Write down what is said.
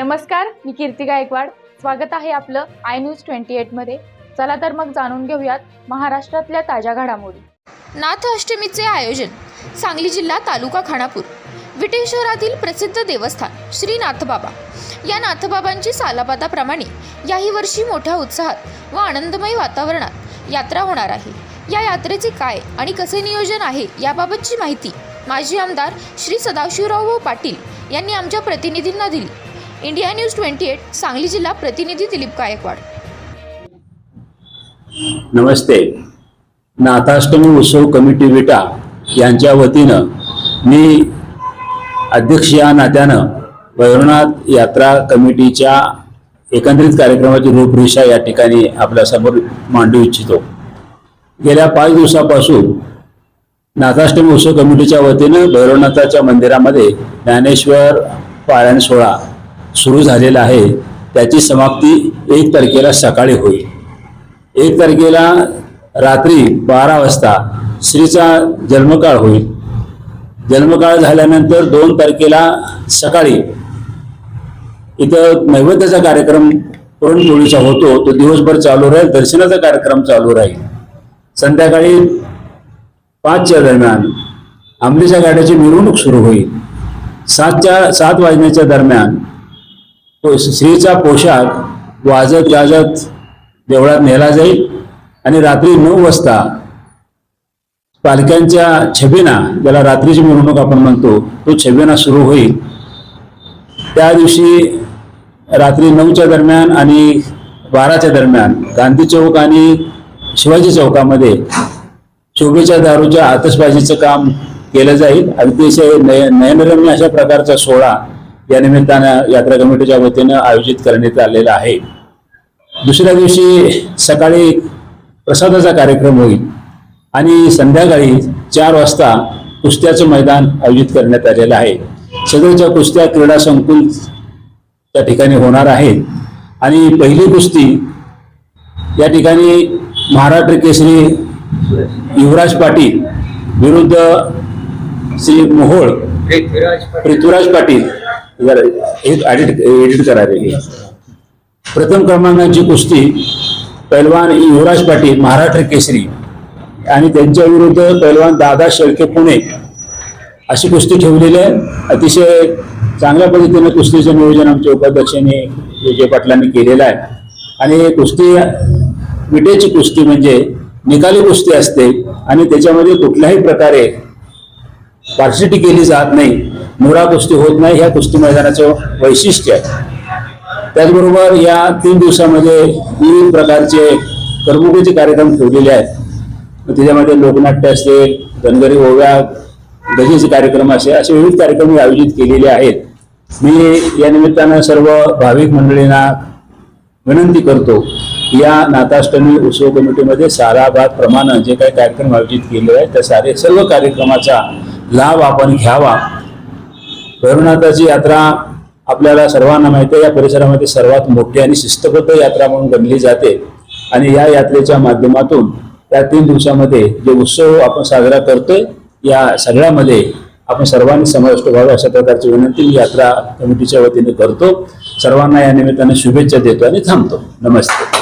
नमस्कार, मी कीर्ती गायकवाड. स्वागत आहे आपलं आय न्यूज 28 मध्ये. चला तर मग जाणून घेऊयात महाराष्ट्रातल्या ताज्या घडामोडी. नाथ अष्टमीचे आयोजन. सांगली जिल्हा, तालुका खानापूर. विटे शहरातील प्रसिद्ध देवस्थान श्री नाथबाबा या नाथबाबांची सालाबादाप्रमाणे याही वर्षी मोठ्या उत्साहात व आनंदमय वातावरणात यात्रा होणार आहे. या यात्रेचे काय आणि कसे नियोजन आहे याबाबतची माहिती माजी आमदार श्री सदाशिवराव पाटील यांनी आमच्या प्रतिनिधींना दिली. इंडिया न्यूज 28 सांगली जिल्हा प्रतिनिधी दिलीप गायकवाड. नमस्ते. नाथाष्टमी उत्सव कमिटी विटा यांच्या वतीनं मी अध्यक्ष या नात्यानं भैरवनाथ यात्रा कमिटीच्या एकंदरीत कार्यक्रमाची रूपरेषा या ठिकाणी आपल्यासमोर मांडू इच्छितो. गेल्या 5 दिवसापासून नाथाष्टमी उत्सव कमिटीच्या वतीनं भैरवनाथाच्या मंदिरामध्ये ज्ञानेश्वर पारायण सोहळा सुरू झालेला आहे. त्याची समाप्ती 1 तारखेला सकाळी होईल. 1 तारखेला रात्री 12 वाजता श्रीचा जन्मकाळ होईल. जन्मकाळ झाल्यानंतर 2 तारखेला सकाळी इथं नैवेद्याचा कार्यक्रम पुरणपोळीचा होतो. तो दिवसभर चालू राहील. दर्शनाचा कार्यक्रम चालू राहील. संध्याकाळी 5च्या दरम्यान अंमलीच्या गाड्याची मिरवणूक सुरू होईल. 7 वाजण्याच्या दरम्यान श्रीचा पोशाख वाजत गाजत देवळात नेला जाईल आणि रात्री 9 वाजता पालख्यांच्या छबिना, ज्याला रात्रीची मिरवणूक आपण म्हणतो, तो छबिना सुरू होईल. त्या दिवशी रात्री 9च्या दरम्यान आणि 12च्या दरम्यान गांधी चौक आणि शिवाजी चौकामध्ये शोभेच्या दारूच्या आतषबाजीचं काम केलं जाईल. अतिशय नयनरम्य अशा प्रकारचा सोहळा या निमित्तानं यात्रा कमिटीच्या वतीनं आयोजित करण्यात आलेला आहे. दुसऱ्या दिवशी सकाळी प्रसादाचा कार्यक्रम होईल आणि संध्याकाळी 4 वाजता कुस्त्याचं मैदान आयोजित करण्यात आलेलं आहे. सदरच्या कुस्त्या क्रीडा संकुल त्या ठिकाणी होणार आहेत आणि पहिली कुस्ती या ठिकाणी महाराष्ट्र केसरी युवराज पाटील विरुद्ध श्री मोहोळ पृथ्वीराज पाटील. एडिट करा रे. प्रथम क्रमांकाची कुस्ती पैलवान युवराज पाटील महाराष्ट्र केसरी आणि त्यांच्या विरुद्ध पैलवान दादा शेळके पुणे अशी कुस्ती ठेवलेली आहे. अतिशय चांगल्या पद्धतीने कुस्तीचं नियोजन आमच्या उपाध्यक्षांनी विजय पाटलांनी केलेलं आहे. आणि कुस्ती विटेची कुस्ती म्हणजे निकाली कुस्ती असते आणि त्याच्यामध्ये कुठल्याही प्रकारे पार्शिटी केली जात नाही. मुरा कुस्ती होत नाही. ह्या कुस्ती मैदानाचं वैशिष्ट्य आहे. त्याचबरोबर या 3 दिवसामध्ये विविध प्रकारचे करमणुकीचे कार्यक्रम ठेवलेले आहेत. त्याच्यामध्ये लोकनाट्य असते, धनगरी ओव्या, गजेचे कार्यक्रम असे विविध कार्यक्रम आयोजित केलेले आहेत. मी या निमित्तानं सर्व भाविक मंडळींना विनंती करतो, या नाथाष्टमी उत्सव कमिटीमध्ये सालाबाद प्रमाणे जे काही कार्यक्रम आयोजित केले आहेत त्या सर्व कार्यक्रमाचा लाभ आपण घ्यावा. भैरवनाथाची यात्रा आपल्याला सर्वांना माहिती आहे, या परिसरामध्ये सर्वात मोठी आणि शिस्तबद्ध यात्रा म्हणून गणली जाते. आणि या यात्रेच्या माध्यमातून या 3 दिवसामध्ये जे उत्सव आपण साजरा करतोय या सगळ्यामध्ये आपण सर्वांनी समाविष्ट व्हावे अशा प्रकारची विनंती मी यात्रा कमिटीच्या वतीने करतो. सर्वांना या निमित्ताने शुभेच्छा देतो आणि थांबतो. नमस्ते.